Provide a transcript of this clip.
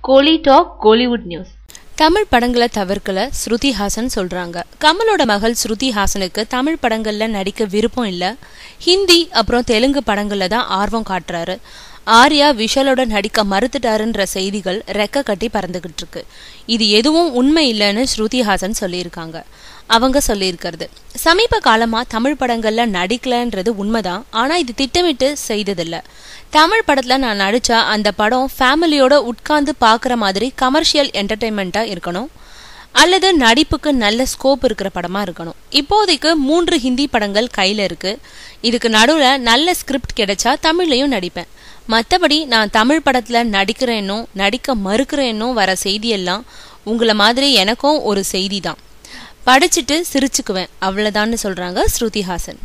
கோலி talk Kollywood news. Tamil படங்களை தவிர்க்கல ஸ்ருதி ஹாசன் சொல்றாங்க. கமலோட மகள் ஸ்ருதி ஹாசனுக்கு தமிழ் படங்கள்ல நடிக்க விருப்பம் இல்ல, ஹிந்தி அப்புறம் தெலுங்கு படங்கள்ல தான் ஆர்வம் காட்டுறாரு. ஆர்யா விஷாலோட நடிக்க மறுத்துட்டாருன்ற செய்திகள் ரெக்க கட்டி பறந்துகிட்டு இருக்கு. இது எதுவும் உண்மை இல்லைன்னு ஸ்ருதி ஹாசன் சொல்லியிருக்காங்க. அவங்க சொல்லியிருக்கிறது, சமீப காலமா தமிழ் படங்கள்ல நடிக்கலன்றது உண்மைதான், ஆனா இது திட்டமிட்டு செய்ததில்ல. தமிழ் படத்துல நான் நடிச்சா அந்த படம் ஃபேமிலியோட உட்கார்ந்து பாக்குற மாதிரி கமர்ஷியல் என்டர்டைன்மெண்டா இருக்கணும், அல்லது நடிப்புக்கு நல்ல ஸ்கோப் இருக்கிற படமா இருக்கணும். இப்போதைக்கு 3 ஹிந்தி படங்கள் கையில இருக்கு. இதுக்கு நடுவுல நல்ல ஸ்கிரிப்ட் கிடைச்சா தமிழ்லயும் நடிப்பேன். மற்றபடி நான் தமிழ் படத்துல நடிக்கிறேனோ நடிக்க மறுக்கிறேனோ வர செய்தியெல்லாம் உங்களை மாதிரி எனக்கும் ஒரு செய்தி தான், படிச்சுட்டு சிரிச்சுக்குவேன், அவ்வளவுதான்னு சொல்றாங்க ஸ்ருதி ஹாசன்.